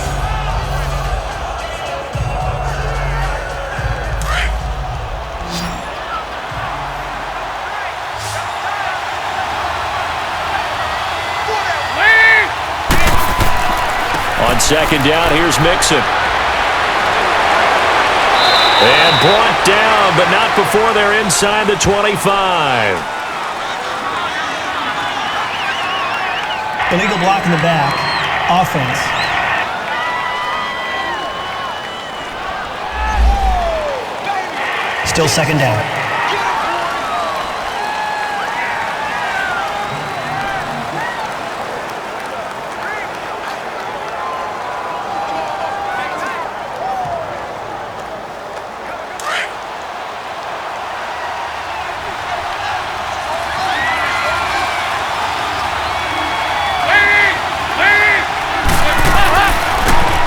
On 2nd down, here's Mixon. And brought down, but not before they're inside the 25. Illegal block in the back. Offense. Still 2nd down.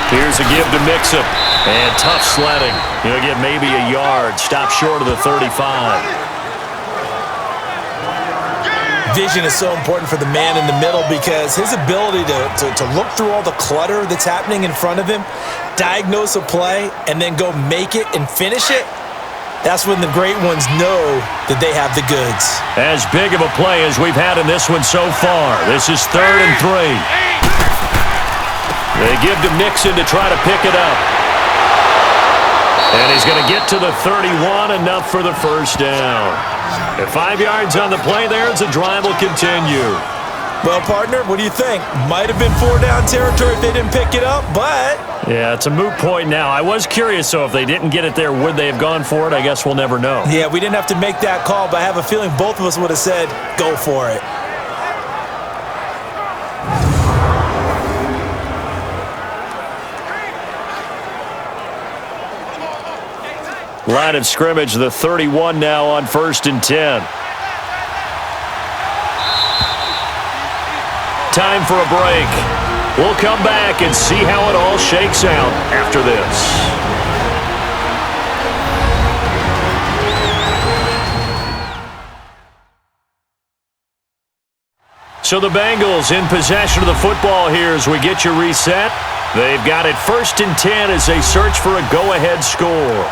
Here's a give to Mixon. And tough sledding. He'll get maybe a yard. Stop short of the 35. Vision is so important for the man in the middle because his ability to look through all the clutter that's happening in front of him, diagnose a play, and then go make it and finish it, that's when the great ones know that they have the goods. As big of a play as we've had in this one so far. This is 3rd and 3. They give to Mixon to try to pick it up. And he's going to get to the 31, enough for the first down. At 5 yards on the play there, the drive will continue. Well, partner, what do you think? Might have been 4-down territory if they didn't pick it up, but... Yeah, it's a moot point now. I was curious, so if they didn't get it there, would they have gone for it? I guess we'll never know. Yeah, we didn't have to make that call, but I have a feeling both of us would have said, go for it. Line of scrimmage, the 31 now on 1st and 10. Time for a break. We'll come back and see how it all shakes out after this. So the Bengals in possession of the football here as we get you reset. They've got it 1st and 10 as they search for a go-ahead score.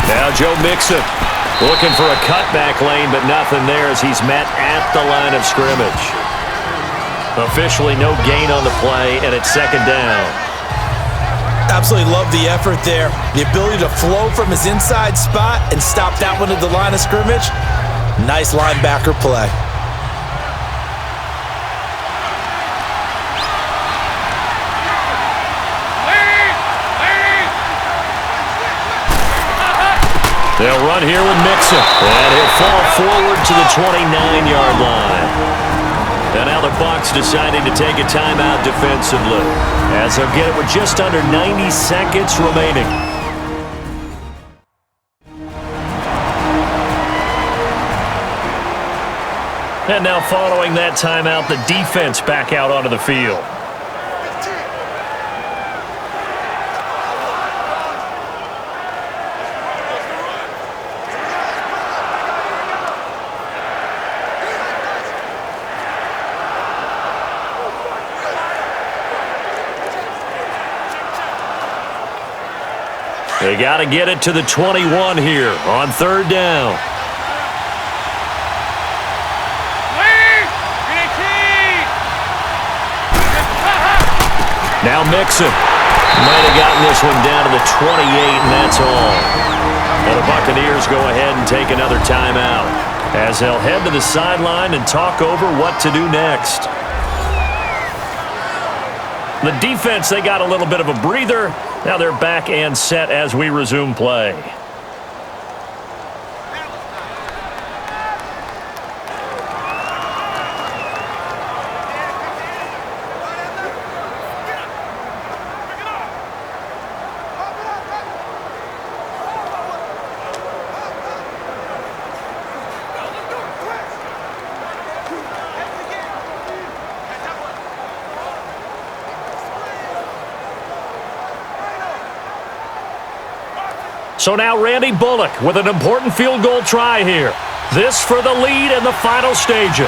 Now Joe Mixon looking for a cutback lane, but nothing there as he's met at the line of scrimmage. Officially no gain on the play, and it's 2nd down. Absolutely love the effort there. The ability to flow from his inside spot and stop that one at the line of scrimmage. Nice linebacker play. They'll run here with Mixon. And he'll fall forward to the 29-yard line. And now the Bucs deciding to take a timeout defensively, as they'll get it with just under 90 seconds remaining. And now following that timeout, the defense back out onto the field. They got to get it to the 21 here on third down. Now Mixon might have gotten this one down to the 28, and that's all. Well, the Buccaneers go ahead and take another timeout as they'll head to the sideline and talk over what to do next. The defense, they got a little bit of a breather. Now they're back and set as we resume play. So now Randy Bullock with an important field goal try here. This for the lead in the final stages.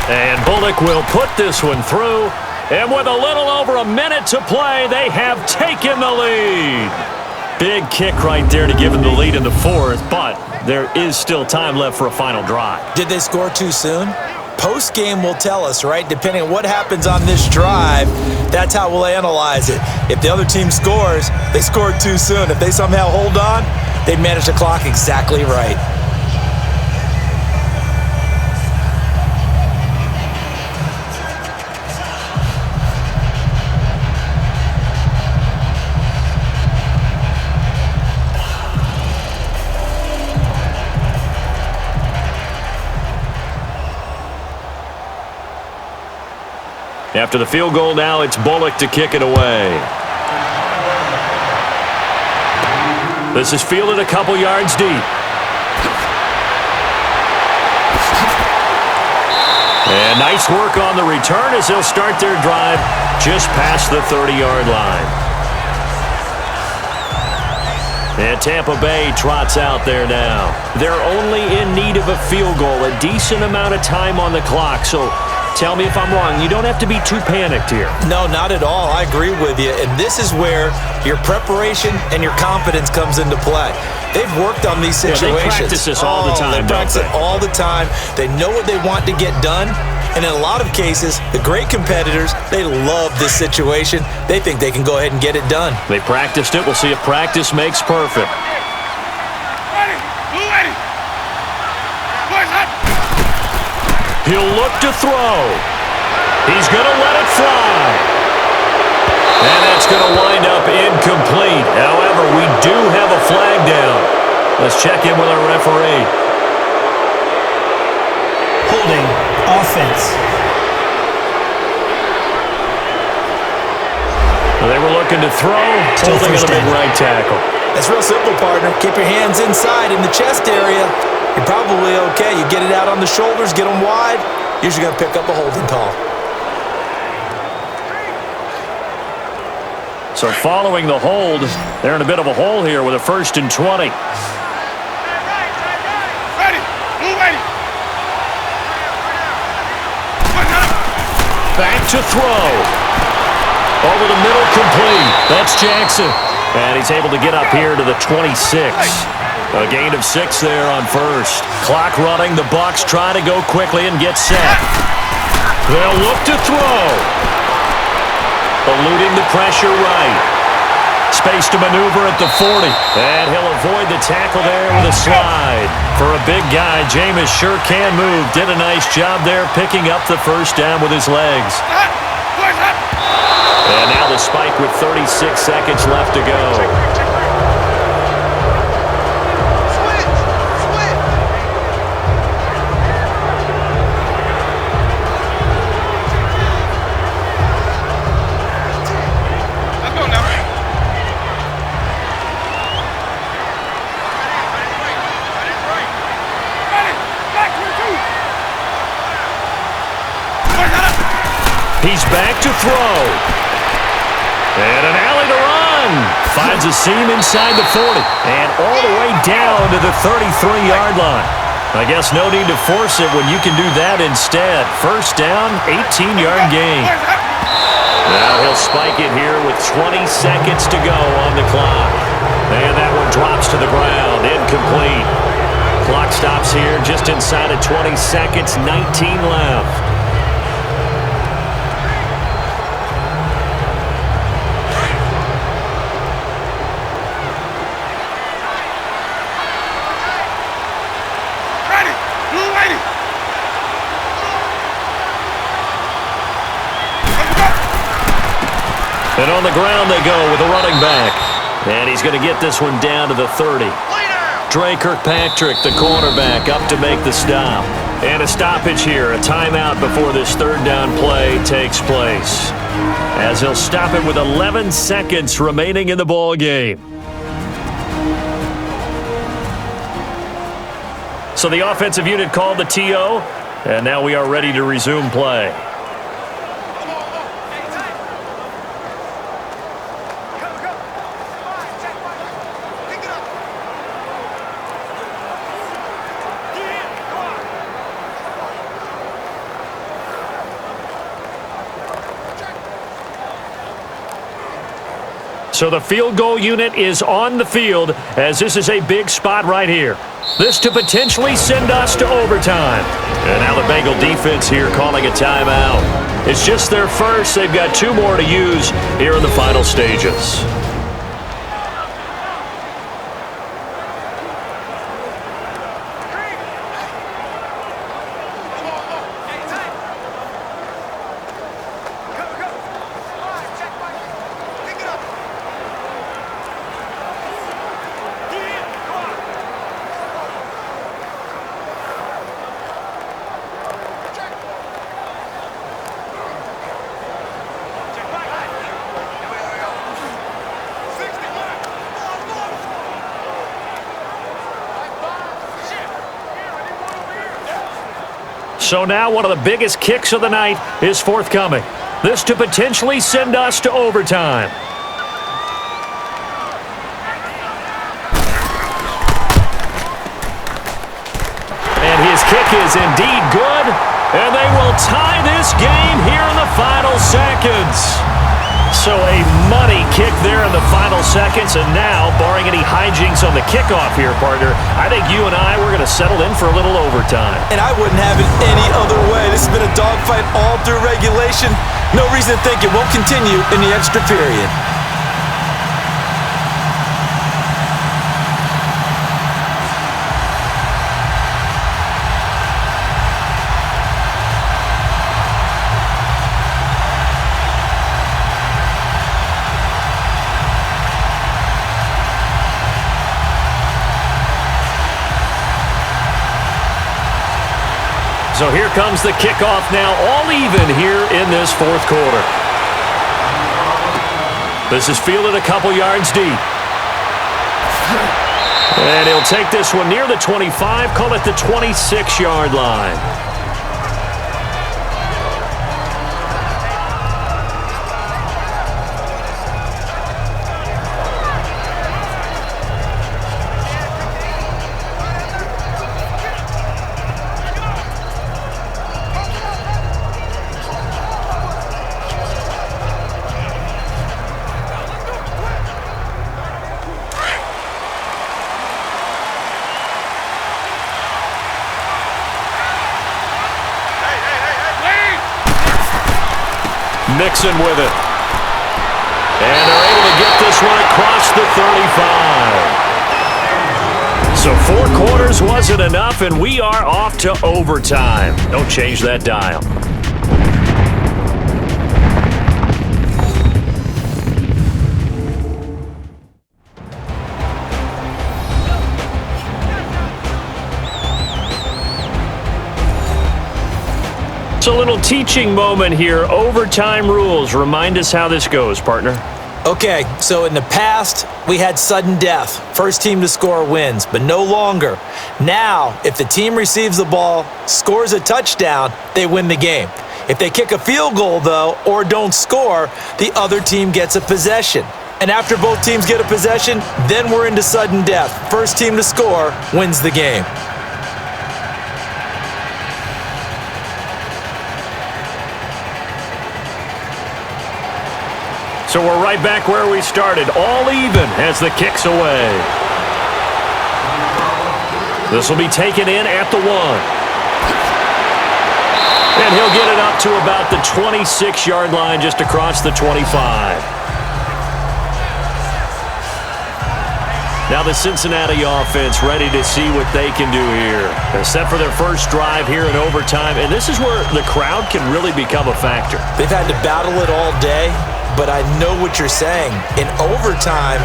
And Bullock will put this one through. And with a little over a minute to play, they have taken the lead. Big kick right there to give them the lead in the fourth, but there is still time left for a final drive. Did they score too soon? Post-game will tell us, right? Depending on what happens on this drive, that's how we'll analyze it. If the other team scores, they scored too soon. If they somehow hold on, they manage the clock exactly right. After the field goal now, it's Bullock to kick it away. This is fielded a couple yards deep. And nice work on the return as they'll start their drive just past the 30-yard line. And Tampa Bay trots out there now. They're only in need of a field goal, a decent amount of time on the clock, so tell me if I'm wrong. You don't have to be too panicked here. No, not at all. I agree with you. And this is where your preparation and your confidence comes into play. They've worked on these situations. Yeah, they practice this all the time, They practice it all the time. They know what they want to get done. And in a lot of cases, the great competitors, they love this situation. They think they can go ahead and get it done. They practiced it. We'll see if practice makes perfect. He'll look to throw. He's going to let it fly. And that's going to wind up incomplete. However, we do have a flag down. Let's check in with our referee. Holding, offense. Well, they were looking to throw. Holding on a big right tackle. That's real simple, partner. Keep your hands inside in the chest area. You're probably okay. You get it out on the shoulders, get them wide, usually going to pick up a holding call. So following the hold, they're in a bit of a hole here with a 1st and 20. Back to throw. Over the middle, complete. That's Jackson. And he's able to get up here to the 26. A gain of 6 there on 1st. Clock running. The Bucs try to go quickly and get set. They'll look to throw. Eluding the pressure right. Space to maneuver at the 40. And he'll avoid the tackle there with a slide. For a big guy, Jameis sure can move. Did a nice job there picking up the 1st down with his legs. And now the spike with 36 seconds left to go. He's back to throw. And an alley to run. Finds a seam inside the 40. And all the way down to the 33-yard line. I guess no need to force it when you can do that instead. First down, 18-yard gain. Now he'll spike it here with 20 seconds to go on the clock. And that one drops to the ground. Incomplete. Clock stops here just inside of 20 seconds, 19 left. And on the ground they go with a running back. And he's going to get this one down to the 30. Dre Kirkpatrick, the cornerback, up to make the stop. And a stoppage here, a timeout before this third down play takes place. As he'll stop it with 11 seconds remaining in the ball game. So the offensive unit called the TO, and now we are ready to resume play. So the field goal unit is on the field as this is a big spot right here. This to potentially send us to overtime. And now the Bengal defense here calling a timeout. It's just their first. They've got 2 more to use here in the final stages. So now one of the biggest kicks of the night is forthcoming. This to potentially send us to overtime. And his kick is indeed good. And they will tie this game here in the final seconds. So a money kick there in the final seconds. And now, barring any hijinks on the kickoff here, partner, I think you and I, we're going to settle in for a little overtime. And I wouldn't have it any other way. This has been a dogfight all through regulation. No reason to think it won't continue in the extra period. So here comes the kickoff now, all even here in this fourth quarter. This is fielded a couple yards deep. And he'll take this one near the 25, call it the 26-yard line. Nixon with it. And they're able to get this one across the 35. So 4 quarters wasn't enough, and we are off to overtime. Don't change that dial. A little teaching moment here. Overtime rules. Remind us how this goes, partner. Okay, so in the past, we had sudden death. First team to score wins, but no longer. Now, if the team receives the ball, scores a touchdown, they win the game. If they kick a field goal, though, or don't score, the other team gets a possession. And after both teams get a possession, then we're into sudden death. First team to score wins the game. So we're right back where we started, all even as the kick's away. This will be taken in at the 1. And he'll get it up to about the 26-yard line, just across the 25. Now the Cincinnati offense ready to see what they can do here. They're set for their first drive here in overtime, and this is where the crowd can really become a factor. They've had to battle it all day, but I know what you're saying. In overtime,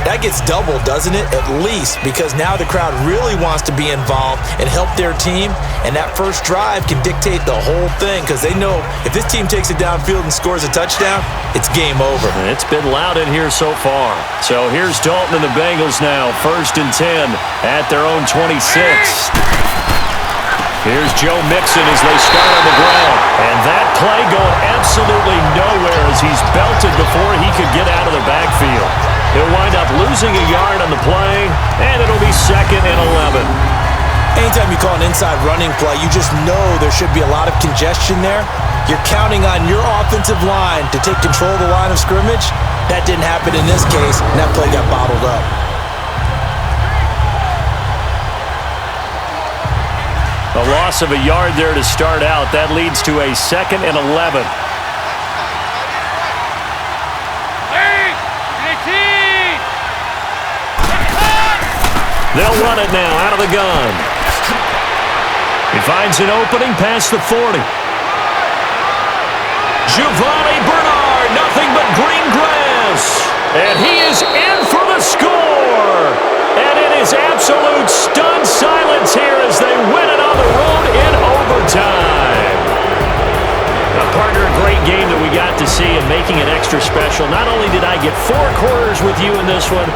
that gets doubled, doesn't it? At least, because now the crowd really wants to be involved and help their team, and that first drive can dictate the whole thing because they know if this team takes it downfield and scores a touchdown, it's game over. And it's been loud in here so far. So here's Dalton and the Bengals now, 1st and 10 at their own 26. Here's Joe Mixon as they start on the ground. And that play going absolutely nowhere as he's belted before he could get out of the backfield. He'll wind up losing a yard on the play, and it'll be 2nd and 11. Anytime you call an inside running play, you just know there should be a lot of congestion there. You're counting on your offensive line to take control of the line of scrimmage. That didn't happen in this case, and that play got bottled up. A loss of a yard there to start out. That leads to a 2nd and 11. They'll run it now out of the gun. He finds an opening past the 40. Giovanni Bernard, nothing but green grass. And he is in for the score. And it is absolute stunned silence here as they win it on the road in overtime. Now, partner, a great game that we got to see and making it extra special. Not only did I get 4 quarters with you in this one,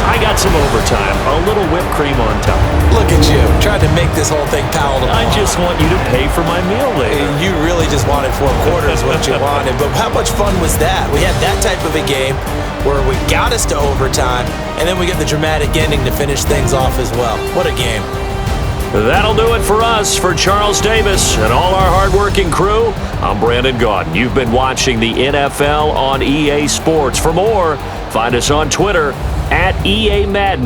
I got some overtime, a little whipped cream on top. Look at you, trying to make this whole thing palatable. I just want you to pay for my meal later. You really just wanted 4 quarters what you wanted, but how much fun was that? We had that type of a game where we got us to overtime, and then we get the dramatic ending to finish things off as well. What a game. That'll do it for us. For Charles Davis and all our hardworking crew, I'm Brandon Gaudin. You've been watching the NFL on EA Sports. For more, find us on Twitter @EA Madden.